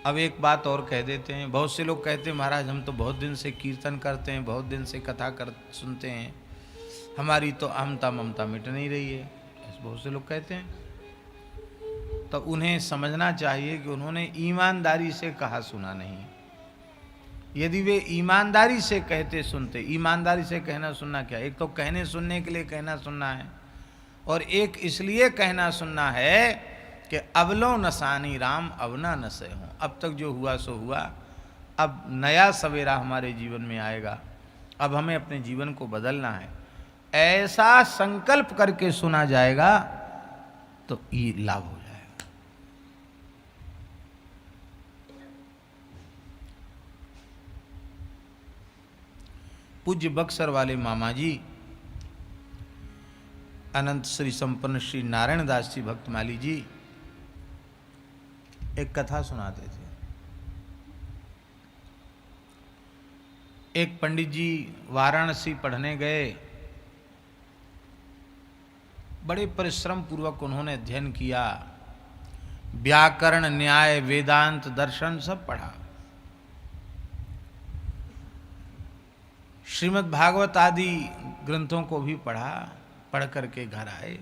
अब एक बात और कह देते हैं, बहुत से लोग कहते हैं महाराज हम तो बहुत दिन से कीर्तन करते हैं, बहुत दिन से कथा कर सुनते हैं, हमारी तो अहमता ममता मिट नहीं रही है, ऐसे बहुत से लोग कहते हैं। तो उन्हें समझना चाहिए कि उन्होंने ईमानदारी से कहा सुना नहीं। यदि वे ईमानदारी से कहते सुनते, ईमानदारी से कहना सुनना क्या, एक तो कहने सुनने के लिए कहना सुनना है, और एक इसलिए कहना सुनना है कि अबलो नसानी राम अवना नसे हों, अब तक जो हुआ सो हुआ, अब नया सवेरा हमारे जीवन में आएगा, अब हमें अपने जीवन को बदलना है, ऐसा संकल्प करके सुना जाएगा तो ये लाभ हो जाएगा। पूज्य बक्सर वाले मामा जी अनंत श्री संपन्न श्री नारायण दास जी भक्तमाली जी एक कथा सुनाते थे। एक पंडित जी वाराणसी पढ़ने गए, बड़े परिश्रम पूर्वक उन्होंने अध्ययन किया, व्याकरण न्याय वेदांत दर्शन सब पढ़ा, श्रीमद् भागवत आदि ग्रंथों को भी पढ़ा, पढ़ करके घर आए।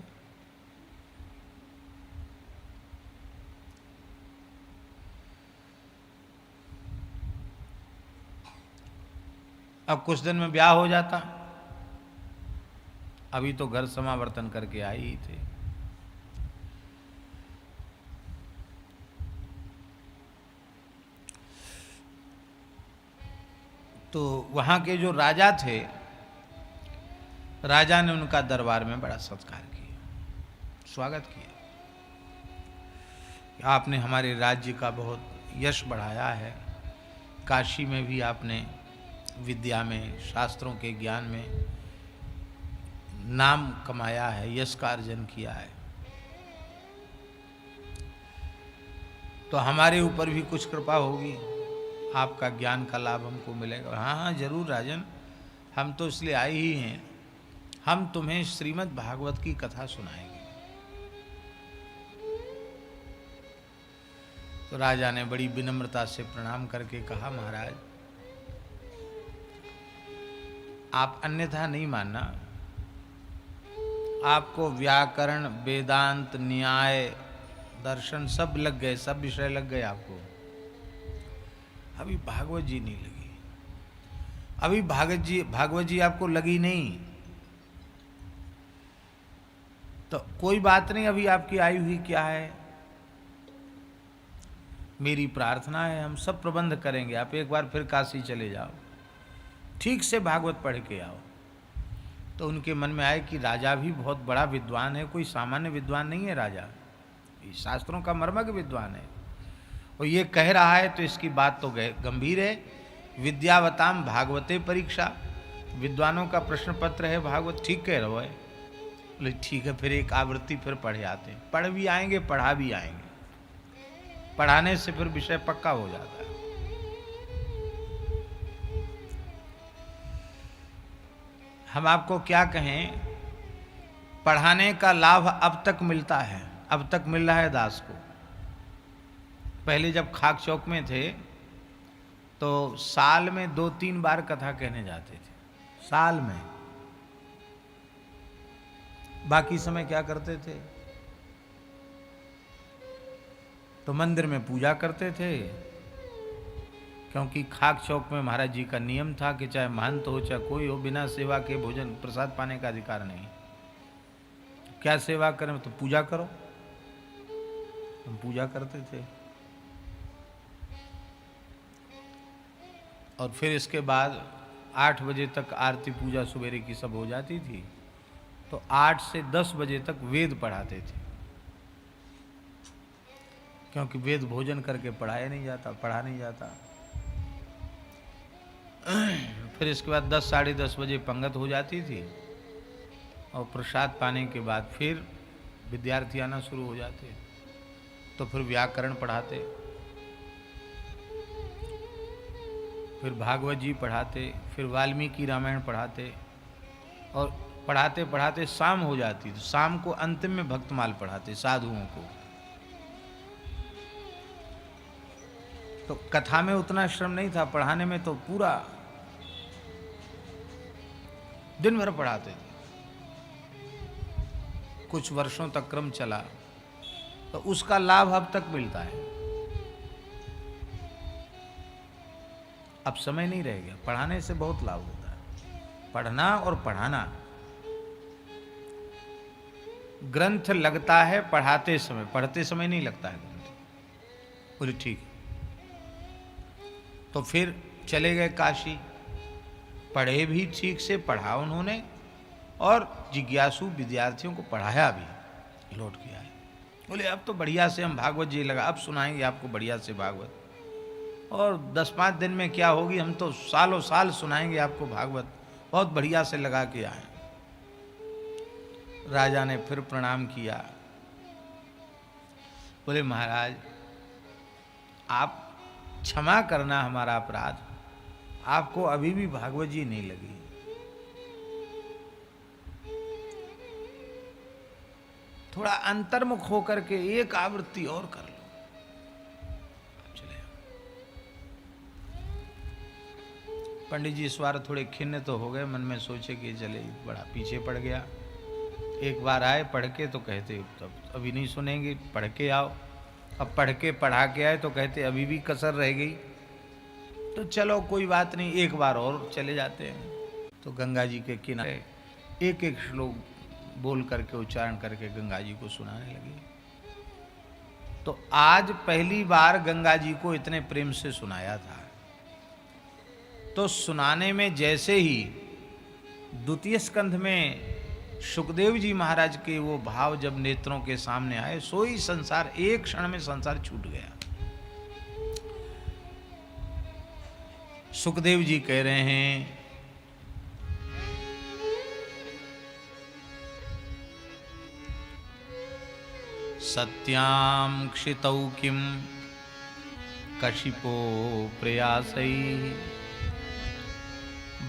अब कुछ दिन में ब्याह हो जाता, अभी तो घर समावर्तन करके आए ही थे। तो वहाँ के जो राजा थे, राजा ने उनका दरबार में बड़ा सत्कार किया, स्वागत किया, आपने हमारे राज्य का बहुत यश बढ़ाया है, काशी में भी आपने विद्या में शास्त्रों के ज्ञान में नाम कमाया है, यश का अर्जन किया है, तो हमारे ऊपर भी कुछ कृपा होगी, आपका ज्ञान का लाभ हमको मिलेगा। हाँ हाँ जरूर राजन, हम तो इसलिए आए ही हैं, हम तुम्हें श्रीमद् भागवत की कथा सुनाएंगे। तो राजा ने बड़ी विनम्रता से प्रणाम करके कहा, महाराज आप अन्यथा नहीं मानना, आपको व्याकरण वेदांत न्याय दर्शन सब लग गए, सब विषय लग गए आपको, अभी भागवत जी नहीं लगी, अभी भागवत जी आपको लगी नहीं, तो कोई बात नहीं, अभी आपकी आई हुई क्या है, मेरी प्रार्थना है हम सब प्रबंध करेंगे, आप एक बार फिर काशी चले जाओ, ठीक से भागवत पढ़ के आओ। तो उनके मन में आए कि राजा भी बहुत बड़ा विद्वान है, कोई सामान्य विद्वान नहीं है राजा, शास्त्रों का मर्मज्ञ विद्वान है, और ये कह रहा है तो इसकी बात तो गंभीर है। विद्यावताम भागवते परीक्षा, विद्वानों का प्रश्न पत्र है भागवत, ठीक कह रहे हो है। बोले ठीक है, फिर एक आवृत्ति फिर पढ़े आते हैं, पढ़ भी आएंगे पढ़ा भी आएंगे, पढ़ाने से फिर विषय पक्का हो जाता है। हम आपको क्या कहें, पढ़ाने का लाभ अब तक मिलता है, अब तक मिल रहा है दास को। पहले जब खाक चौक में थे तो साल में 2-3 बार कथा कहने जाते थे, साल में, बाकी समय क्या करते थे, तो मंदिर में पूजा करते थे, क्योंकि खाक चौक में महाराज जी का नियम था कि चाहे महंत हो चाहे कोई हो, बिना सेवा के भोजन प्रसाद पाने का अधिकार नहीं। क्या सेवा करें, तो पूजा करो, हम पूजा करते थे। और फिर इसके बाद 8 बजे तक आरती पूजा सवेरे की सब हो जाती थी, तो 8 से 10 बजे तक वेद पढ़ाते थे, क्योंकि वेद भोजन करके पढ़ाया नहीं जाता, पढ़ा नहीं जाता। फिर इसके बाद 10 साढ़े 10 बजे पंगत हो जाती थी, और प्रसाद पाने के बाद फिर विद्यार्थी आना शुरू हो जाते, तो फिर व्याकरण पढ़ाते, फिर भागवत जी पढ़ाते, फिर वाल्मीकि रामायण पढ़ाते, और पढ़ाते पढ़ाते शाम हो जाती, तो शाम को अंतिम में भक्तमाल पढ़ाते साधुओं को। तो कथा में उतना श्रम नहीं था, पढ़ाने में तो पूरा दिन भर पढ़ाते थे। कुछ वर्षों तक क्रम चला, तो उसका लाभ अब तक मिलता है। अब समय नहीं रह गया, पढ़ाने से बहुत लाभ होता है। पढ़ना और पढ़ाना, ग्रंथ लगता है पढ़ाते समय, पढ़ते समय नहीं लगता है ग्रंथ। बोले ठीक। तो फिर चले गए काशी, पढ़े भी ठीक से, पढ़ा उन्होंने, और जिज्ञासु विद्यार्थियों को पढ़ाया भी, लौट के आए। बोले अब तो बढ़िया से हम भागवत जी लगा, अब सुनाएंगे आपको बढ़िया से भागवत, और 10-5 दिन में क्या होगी, हम तो सालों साल सुनाएंगे आपको भागवत, बहुत बढ़िया से लगा के आए। राजा ने फिर प्रणाम किया। बोले महाराज आप क्षमा करना हमारा अपराध, आपको अभी भी भागवत जी नहीं लगी। थोड़ा अंतर्मुख होकर के एक आवृत्ति और कर लो। चले पंडित जी इस बार थोड़े खिन्न तो हो गए, मन में सोचे कि चले बड़ा पीछे पड़ गया। एक बार आए पढ़ के तो कहते तब अभी नहीं सुनेंगे, पढ़ के आओ। अब पढ़ के पढ़ा के आए तो कहते अभी भी कसर रह गई। तो चलो कोई बात नहीं, एक बार और चले जाते हैं। तो गंगा जी के किनारे एक एक श्लोक बोल करके, उच्चारण करके गंगा जी को सुनाने लगे। तो आज पहली बार गंगा जी को इतने प्रेम से सुनाया था। तो सुनाने में जैसे ही द्वितीय स्कंध में सुखदेव जी महाराज के वो भाव जब नेत्रों के सामने आए, सोई संसार, एक क्षण में संसार छूट गया। सुखदेव जी कह रहे हैं सत्यां क्षितौ किम कशिपो प्रयासै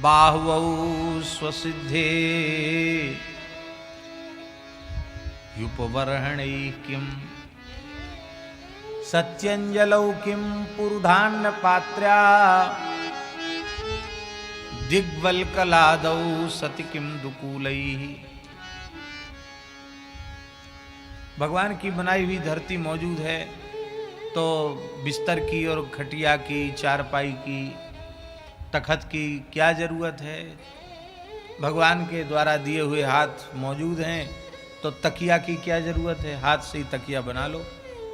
बाहुवौ स्वसिद्धे युपवर्हणै किम सत्यंजलौ किम पुरुधान्न पात्र्या दिग्वल्कलादौ सति किम दुकूलैः। भगवान की बनाई हुई धरती मौजूद है, तो बिस्तर की और खटिया की, चारपाई की, तखत की क्या जरूरत है। भगवान के द्वारा दिए हुए हाथ मौजूद हैं, तो तकिया की क्या जरूरत है, हाथ से ही तकिया बना लो।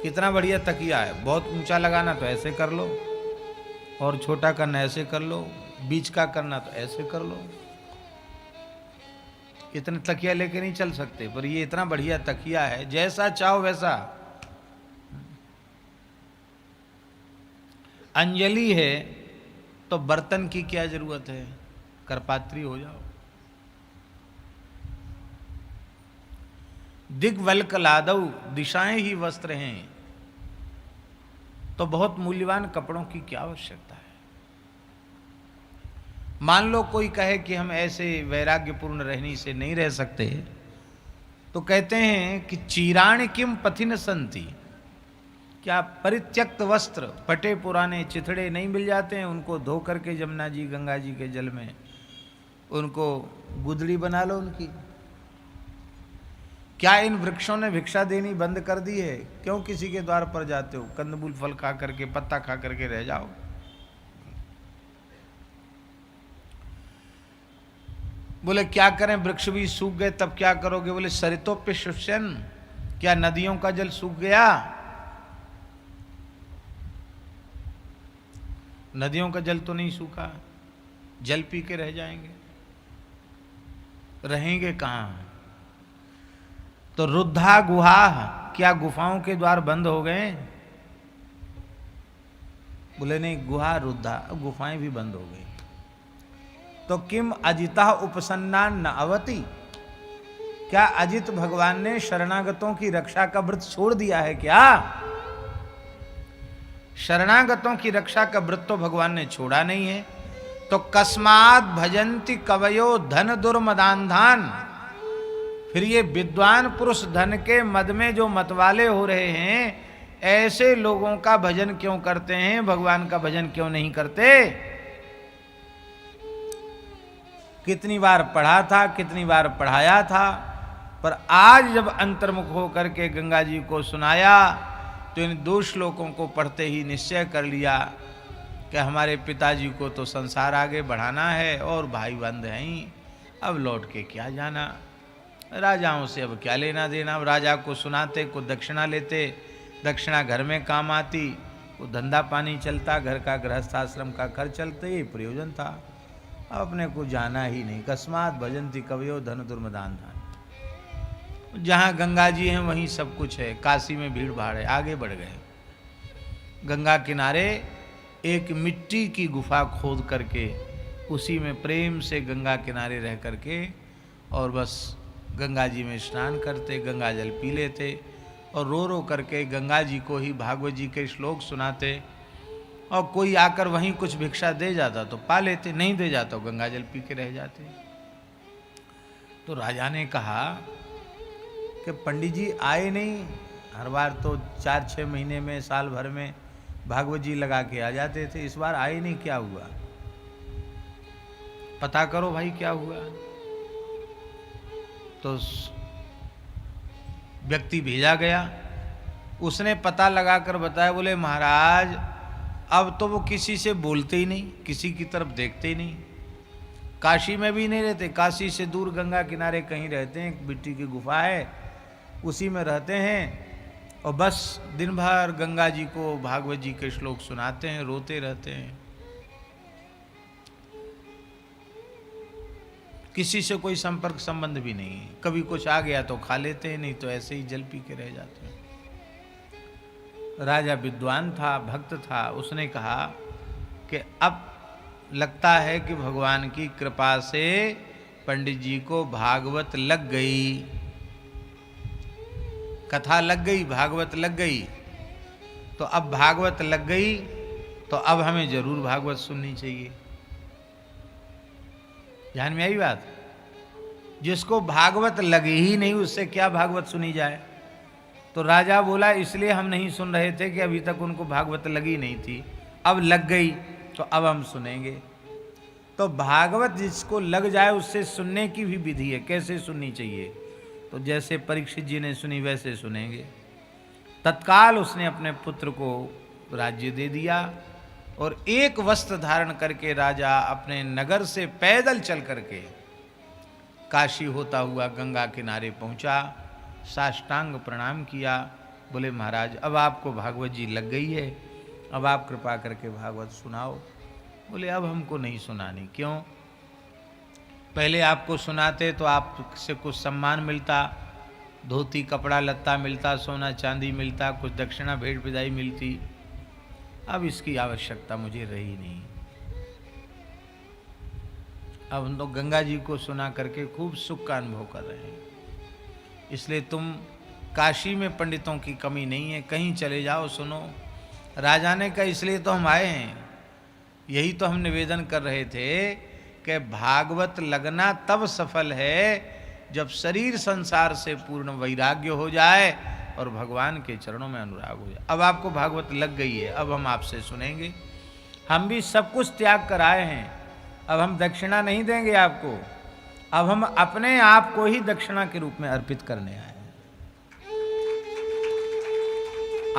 कितना बढ़िया तकिया है, बहुत ऊंचा लगाना तो ऐसे कर लो, और छोटा करना ऐसे कर लो, बीच का करना तो ऐसे कर लो। इतने तकिया लेके नहीं चल सकते, पर ये इतना बढ़िया तकिया है, जैसा चाहो वैसा। अंजलि है तो बर्तन की क्या जरूरत है, करपात्री हो जाओ। दिग्वल्कलादौ, दिशाएं ही वस्त्र हैं, तो बहुत मूल्यवान कपड़ों की क्या आवश्यकता है। मान लो कोई कहे कि हम ऐसे वैराग्यपूर्ण रहनी से नहीं रह सकते, तो कहते हैं कि चीराण किम पथिन संति, क्या परित्यक्त वस्त्र, फटे पुराने चिथड़े नहीं मिल जाते हैं, उनको धो करके जमुना जी गंगा जी के जल में उनको गुदड़ी बना लो उनकी। क्या इन वृक्षों ने भिक्षा देनी बंद कर दी है? क्यों किसी के द्वार पर जाते हो, कंदमूल फल खा करके, पत्ता खा करके रह जाओ। बोले क्या करें, वृक्ष भी सूख गए तब क्या करोगे? बोले सरितोप्य शुष्यन, क्या नदियों का जल सूख गया? नदियों का जल तो नहीं सूखा, जल पी के रह जाएंगे, रहेंगे कहाँ? तो रुद्धा गुहा, क्या गुफाओं के द्वार बंद हो गए? बोले नहीं, गुहा रुद्धा, गुफाएं भी बंद हो गई। तो किम अजिता उपसन्नान न अवति, क्या अजित भगवान ने शरणागतों की रक्षा का व्रत छोड़ दिया है क्या? शरणागतों की रक्षा का व्रत तो भगवान ने छोड़ा नहीं है। तो कस्मात् भजन्ति कवयो धन दुर्मदान्धान, फिर ये विद्वान पुरुष धन के मद में जो मतवाले हो रहे हैं, ऐसे लोगों का भजन क्यों करते हैं, भगवान का भजन क्यों नहीं करते? कितनी बार पढ़ा था, कितनी बार पढ़ाया था, पर आज जब अंतर्मुख होकर के गंगा जी को सुनाया तो इन 2 श्लोकों को पढ़ते ही निश्चय कर लिया कि हमारे पिताजी को तो संसार आगे बढ़ाना है और भाई बंद हैं ही, अब लौट के क्या जाना, राजाओं से अब क्या लेना देना। अब राजा को सुनाते, को दक्षिणा लेते, दक्षिणा घर में काम आती, वो धंधा पानी चलता, घर का गृहस्थ आश्रम का खर्च चलते, ये प्रयोजन था। अब अपने को जाना ही नहीं। कस्मात भजन्ति कवयो धन दुर्मदान धान। जहाँ गंगा जी हैं वहीं सब कुछ है। काशी में भीड़ भाड़ है, आगे बढ़ गए। गंगा किनारे एक मिट्टी की गुफा खोद करके उसी में प्रेम से गंगा किनारे रह करके और बस गंगा जी में स्नान करते, गंगा जल पी लेते और रो रो करके गंगा जी को ही भागवत जी के श्लोक सुनाते। और कोई आकर वहीं कुछ भिक्षा दे जाता तो पा लेते, नहीं दे जाता तो गंगा जल पी के रह जाते। तो राजा ने कहा कि पंडित जी आए नहीं, हर बार तो 4-6 महीने में, साल भर में भागवत जी लगा के आ जाते थे, इस बार आए नहीं, क्या हुआ? पता करो भाई क्या हुआ। तो व्यक्ति भेजा गया, उसने पता लगाकर बताया, बोले महाराज अब तो वो किसी से बोलते ही नहीं, किसी की तरफ देखते ही नहीं, काशी में भी नहीं रहते, काशी से दूर गंगा किनारे कहीं रहते हैं, एक मिट्टी की गुफा है उसी में रहते हैं और बस दिन भर गंगा जी को भागवत जी के श्लोक सुनाते हैं, रोते रहते हैं, किसी से कोई संपर्क संबंध भी नहीं है। कभी कुछ आ गया तो खा लेते हैं, नहीं तो ऐसे ही जल पी के रह जाते हैं। राजा विद्वान था, भक्त था, उसने कहा कि अब लगता है कि भगवान की कृपा से पंडित जी को भागवत लग गई, कथा लग गई, भागवत लग गई। तो अब भागवत लग गई तो अब हमें जरूर भागवत सुननी चाहिए। ध्यान में आई बात? जिसको भागवत लगी ही नहीं उससे क्या भागवत सुनी जाए? तो राजा बोला इसलिए हम नहीं सुन रहे थे कि अभी तक उनको भागवत लगी नहीं थी, अब लग गई तो अब हम सुनेंगे। तो भागवत जिसको लग जाए उससे सुनने की भी विधि है, कैसे सुननी चाहिए? तो जैसे परीक्षित जी ने सुनी वैसे सुनेंगे। तत्काल उसने अपने पुत्र को राज्य दे दिया और एक वस्त्र धारण करके राजा अपने नगर से पैदल चल करके काशी होता हुआ गंगा किनारे पहुंचा, साष्टांग प्रणाम किया, बोले महाराज अब आपको भागवत जी लग गई है, अब आप कृपा करके भागवत सुनाओ। बोले अब हमको नहीं सुनानी। क्यों? पहले आपको सुनाते तो आपसे कुछ सम्मान मिलता, धोती कपड़ा लत्ता मिलता, सोना चांदी मिलता, कुछ दक्षिणा भेंट विदाई मिलती, अब इसकी आवश्यकता मुझे रही नहीं। अब हम लोग गंगा जी को सुना करके खूब सुख का अनुभव कर रहे हैं। इसलिए तुम काशी में पंडितों की कमी नहीं है, कहीं चले जाओ सुनो। राजा ने कहा इसलिए तो हम आए हैं, यही तो हम निवेदन कर रहे थे कि भागवत लगना तब सफल है जब शरीर संसार से पूर्ण वैराग्य हो जाए और भगवान के चरणों में अनुराग हो जाए। अब आपको भागवत लग गई है, अब हम आपसे सुनेंगे। हम भी सब कुछ त्याग कर आए हैं, अब हम दक्षिणा नहीं देंगे आपको, अब हम अपने आप को ही दक्षिणा के रूप में अर्पित करने आए हैं।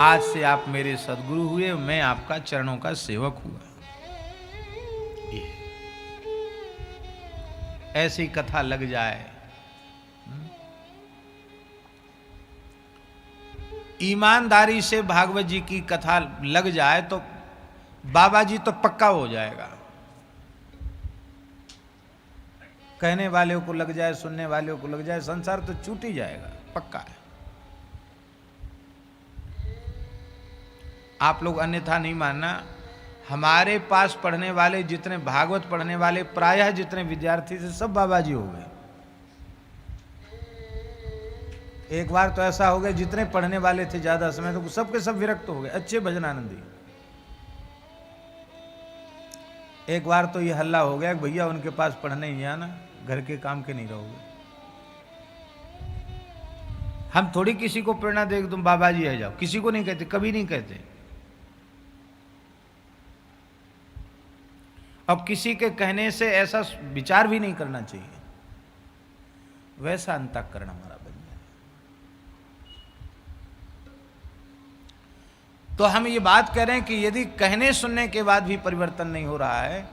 आज से आप मेरे सद्गुरु हुए, मैं आपका चरणों का सेवक हुआ। ऐसी कथा लग जाए, ईमानदारी से भागवत जी की कथा लग जाए तो बाबा जी तो पक्का हो जाएगा। कहने वाले को लग जाए, सुनने वाले को लग जाए, संसार तो छूट ही जाएगा, पक्का है। आप लोग अन्यथा नहीं मानना, हमारे पास पढ़ने वाले जितने भागवत पढ़ने वाले प्रायः जितने विद्यार्थी थे सब बाबा जी हो गए। एक बार तो ऐसा हो गया जितने पढ़ने वाले थे ज्यादा समय तो सबके सब विरक्त हो गए, अच्छे भजनानंदी। एक बार तो ये हल्ला हो गया कि भैया उनके पास पढ़ने ही आना, घर के काम के नहीं रहोगे। हम थोड़ी किसी को प्रेरणा दे तुम बाबा जी आ जाओ, किसी को नहीं कहते, कभी नहीं कहते। और किसी के कहने से ऐसा विचार भी नहीं करना चाहिए, वैसा अंतःकरण हमारा बन जाए। तो हम ये बात कह रहे हैं कि यदि कहने सुनने के बाद भी परिवर्तन नहीं हो रहा है,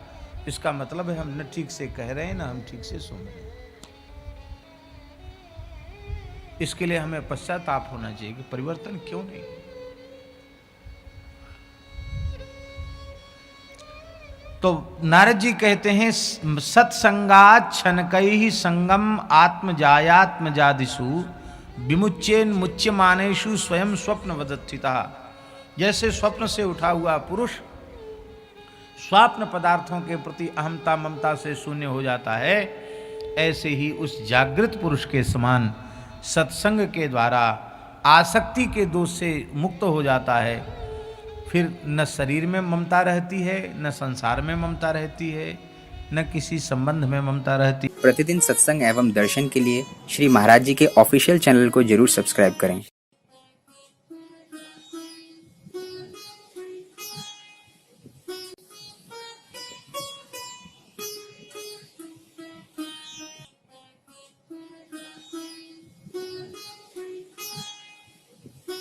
इसका मतलब है हम न ठीक से कह रहे हैं ना हम ठीक से सुन रहे हैं। इसके लिए हमें पश्चाताप होना चाहिए कि परिवर्तन क्यों नहीं। तो नारद जी कहते हैं सत्संगात् क्षणकैः संगम आत्मजायात्मजादिषु विमुच्येन मुच्यमानेषु स्वयं स्वप्न वदत्थितः। जैसे स्वप्न से उठा हुआ पुरुष स्वप्न पदार्थों के प्रति अहमता ममता से शून्य हो जाता है, ऐसे ही उस जागृत पुरुष के समान सत्संग के द्वारा आसक्ति के दोष से मुक्त हो जाता है। फिर न शरीर में ममता रहती है, न संसार में ममता रहती है, न किसी संबंध में ममता रहती। प्रतिदिन सत्संग एवं दर्शन के लिए श्री महाराज जी के ऑफिशियल चैनल को जरूर सब्सक्राइब करें।